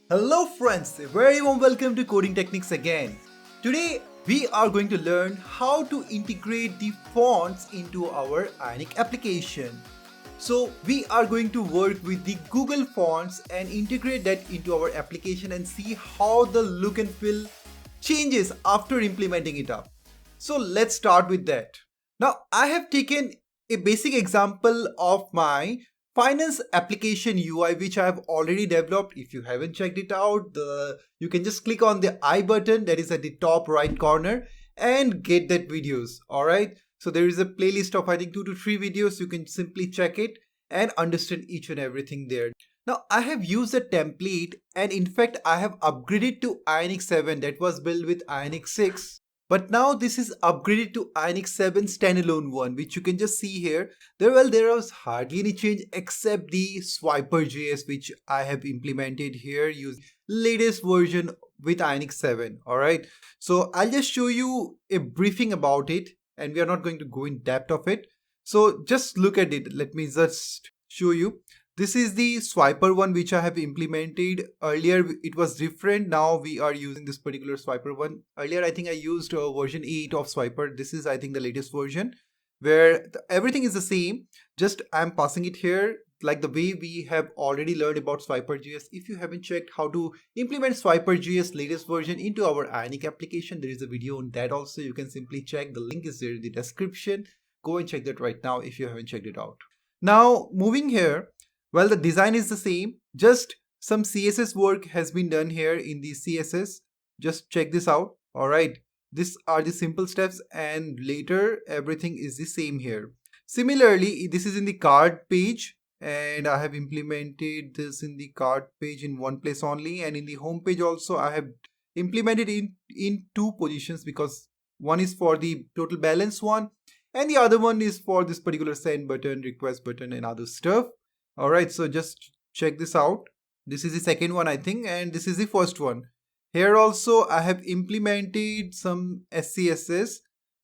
Hello friends, a very warm welcome to Coding Techniques again. Today we are going to learn how to integrate the fonts into our Ionic application. So we are going to work with the Google fonts and integrate that into our application and see how the look and feel changes after implementing it up. So let's start with that. Now I have taken a basic example of my finance application UI which I have already developed. If you haven't checked it out, you can just click on the I button that is at the top right corner and get that videos. Alright. So there is a playlist of I think 2 to 3 videos. You can simply check it and understand each and everything there. Now I have used a template and in fact I have upgraded to Ionic 7 that was built with Ionic 6. But now this is upgraded to Ionic 7 standalone one, which you can just see here. There was hardly any change except the Swiper.js which I have implemented here using latest version with Ionic 7. Alright, so I'll just show you a briefing about it and we are not going to go in depth of it. So just look at it. Let me just show you. This is the Swiper one which I have implemented. Earlier it was different. Now we are using this particular Swiper one. Earlier I think I used version 8 of Swiper. This is I think the latest version where everything is the same. Just I'm passing it here like the way we have already learned about Swiper.js. If you haven't checked how to implement Swiper.js latest version into our Ionic application, there is a video on that also. You can simply check. The link is there in the description. Go and check that right now if you haven't checked it out. Now moving here. Well, the design is the same, just some CSS work has been done here in the CSS. Just check this out. All right, these are the simple steps and later everything is the same here. Similarly, this is in the card page and I have implemented this in the card page in one place only, and in the home page also I have implemented in two positions because one is for the total balance one and the other one is for this particular send button, request button and other stuff. Alright, so just check this out. This is the second one I think and this is the first one. Here also I have implemented some SCSS.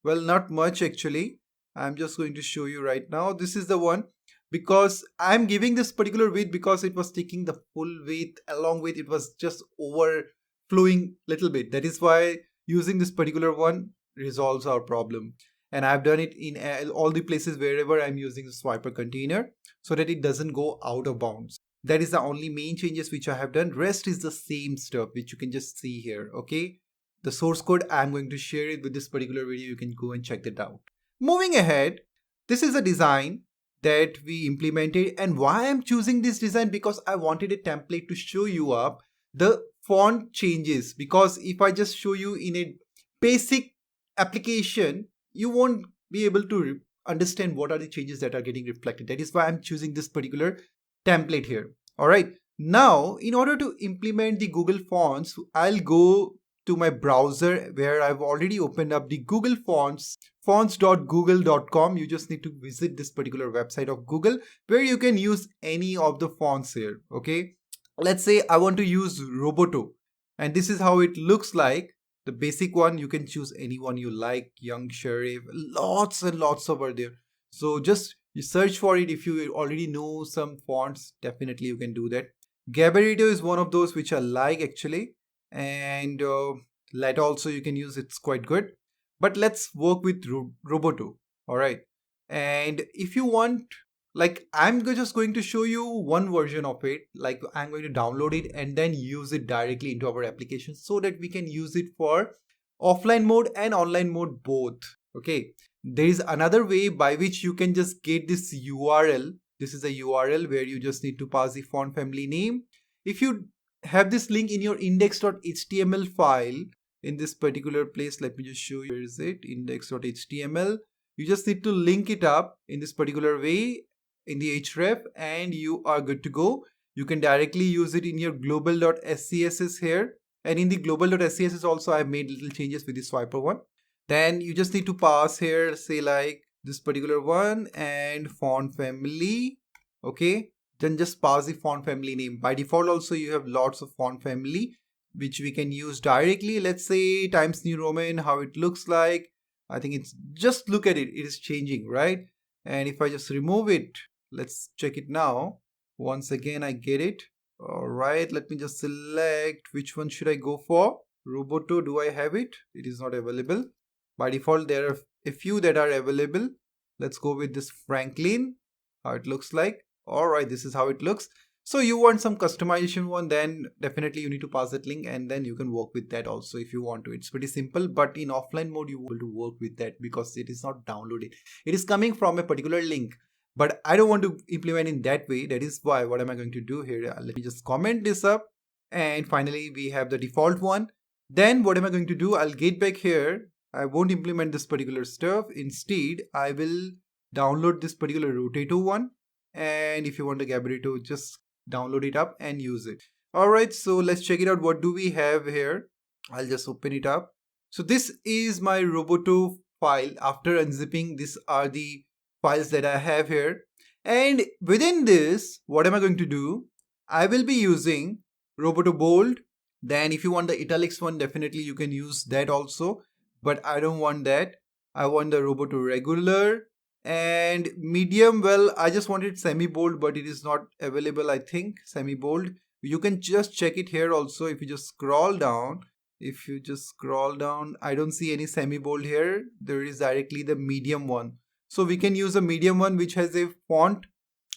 Well, not much actually. I'm just going to show you right now. This is the one because I'm giving this particular width because it was taking the full width along with it was just overflowing little bit. That is why using this particular one resolves our problem. And I've done it in all the places wherever I'm using the Swiper container so that it doesn't go out of bounds. That is the only main changes which I have done. Rest is the same stuff which you can just see here. Okay, the source code I'm going to share it with this particular video. You can go and check that out. Moving ahead, this is a design that we implemented, and why I'm choosing this design because I wanted a template to show you up the font changes, because if I just show you in a basic application you won't be able to understand what are the changes that are getting reflected. That is why I'm choosing this particular template here. All right. Now, in order to implement the Google fonts, I'll go to my browser where I've already opened up the Google fonts, fonts.google.com. You just need to visit this particular website of Google where you can use any of the fonts here. Okay. Let's say I want to use Roboto, and this is how it looks like. The basic one, you can choose anyone you like, Young Sheriff, lots and lots over there. So just you search for it. If you already know some fonts, definitely you can do that. Gabarito is one of those which I like actually. And Let also you can use, it's quite good. But let's work with Roboto. Alright. And if you want, like I'm just going to show you one version of it, like I'm going to download it and then use it directly into our application so that we can use it for offline mode and online mode both. Okay, there is another way by which you can just get this URL. This is a URL where you just need to pass the font family name. If you have this link in your index.html file in this particular place, let me just show you. Where is it? Index.html. You just need to link it up in this particular way in the href and you are good to go. You can directly use it in your global.scss here, and in the global.scss also I've made little changes with the Swiper one. Then you just need to pass here, say like this particular one and font family. Okay, then just pass the font family name. By default also you have lots of font family which we can use directly. Let's say Times New Roman, how it looks like. I think it's just look at it, it is changing, right? And if I just remove it, let's check it now. Once again, I get it. Alright, let me just select which one should I go for. Roboto, do I have it? It is not available. By default, there are a few that are available. Let's go with this Franklin, how it looks like. Alright, this is how it looks. So you want some customization one, then definitely you need to pass that link and then you can work with that also if you want to. It's pretty simple, but in offline mode, you will to work with that because it is not downloaded. It is coming from a particular link. But I don't want to implement in that way. That is why what am I going to do here? Let me just comment this up. And finally, we have the default one. Then what am I going to do? I'll get back here. I won't implement this particular stuff. Instead, I will download this particular Rotato one. And if you want a Gabarito, just download it up and use it. Alright, so let's check it out. What do we have here? I'll just open it up. So this is my Roboto file. After unzipping, these are the files that I have here. And within this, what am I going to do? I will be using Roboto Bold. Then if you want the italics one, definitely you can use that also. But I don't want that. I want the Roboto Regular and medium. Well, I just wanted semi-bold, but it is not available, I think, semi-bold. You can just check it here also. If you just scroll down, I don't see any semi-bold here. There is directly the medium one. So we can use a medium one which has a font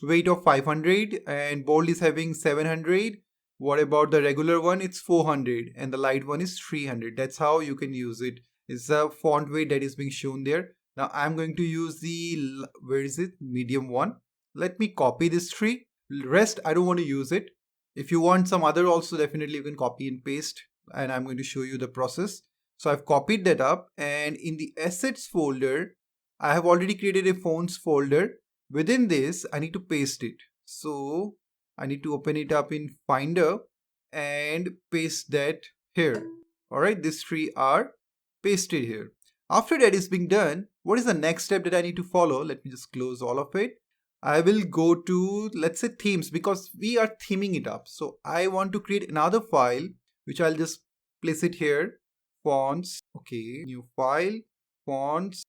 weight of 500 and bold is having 700. What about the regular one? It's 400 and the light one is 300. That's how you can use it. It's a font weight that is being shown there. Now I'm going to use the, where is it? Medium one. Let me copy this tree. Rest, I don't want to use it. If you want some other also, definitely you can copy and paste. And I'm going to show you the process. So I've copied that up and in the assets folder, I have already created a fonts folder. Within this, I need to paste it. So I need to open it up in Finder and paste that here. Alright, these three are pasted here. After that is being done, what is the next step that I need to follow? Let me just close all of it. I will go to, let's say, themes because we are theming it up. So I want to create another file, which I'll just place it here. Fonts, okay, new file, fonts.scss.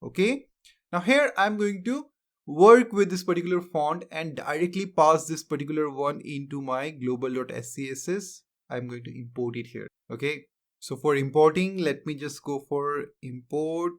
Okay, now here I'm going to work with this particular font and directly pass this particular one into my global.scss. I'm going to import it here. Okay, so for importing, let me just go for import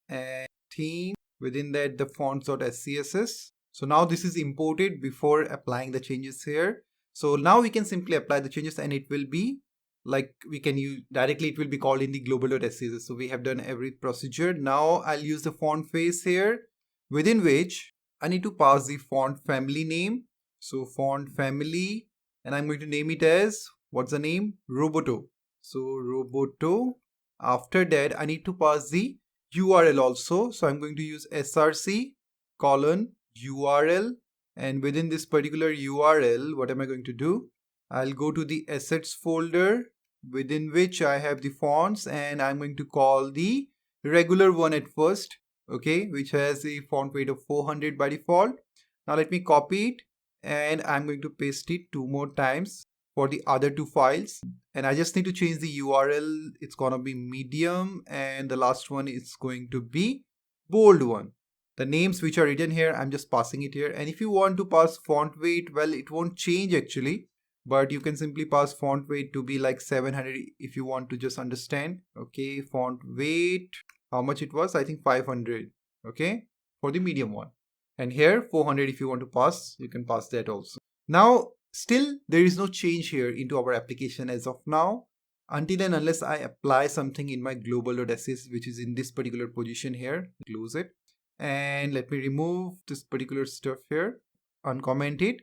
and theme. Within that, the fonts.scss. So now this is imported before applying the changes here. So now we can simply apply the changes and it will be like we can use directly, it will be called in the global.scss. So we have done every procedure. Now I'll use the font face here, within which I need to pass the font family name. So font family, and I'm going to name it as, what's the name? Roboto. So Roboto. After that, I need to pass the URL also. So I'm going to use src colon URL. And within this particular URL, what am I going to do? I'll go to the assets folder, within which I have the fonts, and I'm going to call the regular one at first, okay, which has a font weight of 400 by default. Now let me copy it and I'm going to paste it 2 more times for the other 2 files. And I just need to change the URL. It's gonna be medium and the last one is going to be bold one. The names which are written here, I'm just passing it here. And if you want to pass font weight, well, it won't change actually. But you can simply pass font weight to be like 700 if you want to just understand. Okay, font weight, how much it was? I think 500. Okay, for the medium one. And here 400 if you want to pass, you can pass that also. Now, still there is no change here into our application as of now. Until and unless I apply something in my global.scss, which is in this particular position here. Close it. And let me remove this particular stuff here. Uncomment it.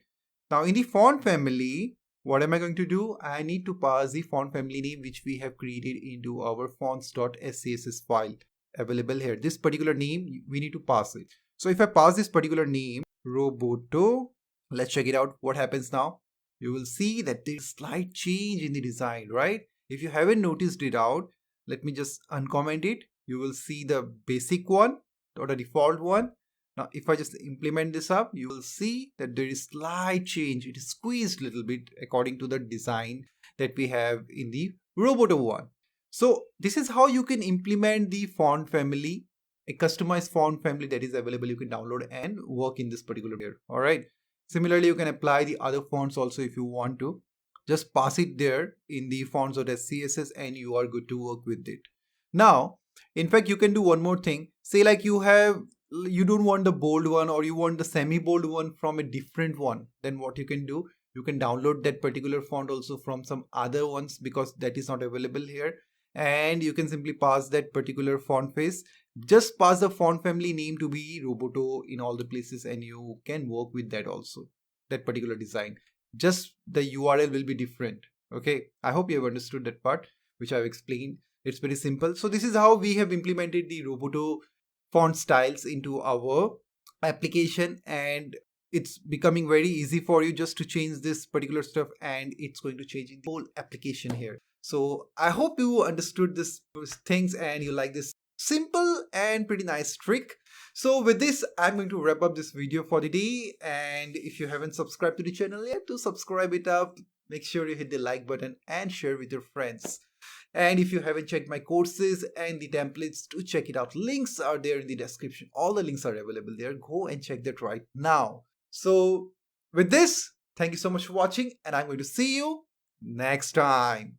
Now in the font family, what am I going to do? I need to pass the font family name which we have created into our fonts.scss file available here. This particular name, we need to pass it. So if I pass this particular name, Roboto, let's check it out. What happens now? You will see that there is slight change in the design, right? If you haven't noticed it out, let me just uncomment it. You will see the basic one or the default one. Now, if I just implement this up, you will see that there is slight change. It is squeezed a little bit according to the design that we have in the Roboto one. So this is how you can implement the font family, a customized font family that is available. You can download and work in this particular here. All right. Similarly, you can apply the other fonts also if you want to. Just pass it there in the fonts.scss and you are good to work with it. Now, in fact, you can do one more thing. Say like you don't want the bold one or you want the semi-bold one from a different one. Then what you can do, you can download that particular font also from some other ones because that is not available here. And you can simply pass that particular font face. Just pass the font family name to be Roboto in all the places and you can work with that also, that particular design. Just the URL will be different. Okay, I hope you have understood that part which I've explained. It's very simple. So this is how we have implemented the Roboto font styles into our application, and it's becoming very easy for you just to change this particular stuff and it's going to change the whole application here. So I hope you understood this things and you like this simple and pretty nice trick. So with this, I'm going to wrap up this video for the day, and if you haven't subscribed to the channel yet, to subscribe it up. Make sure you hit the like button and share with your friends. And if you haven't checked my courses and the templates, to check it out. Links are there in the description. All the links are available there. Go and check that right now. So with this, thank you so much for watching and I'm going to see you next time.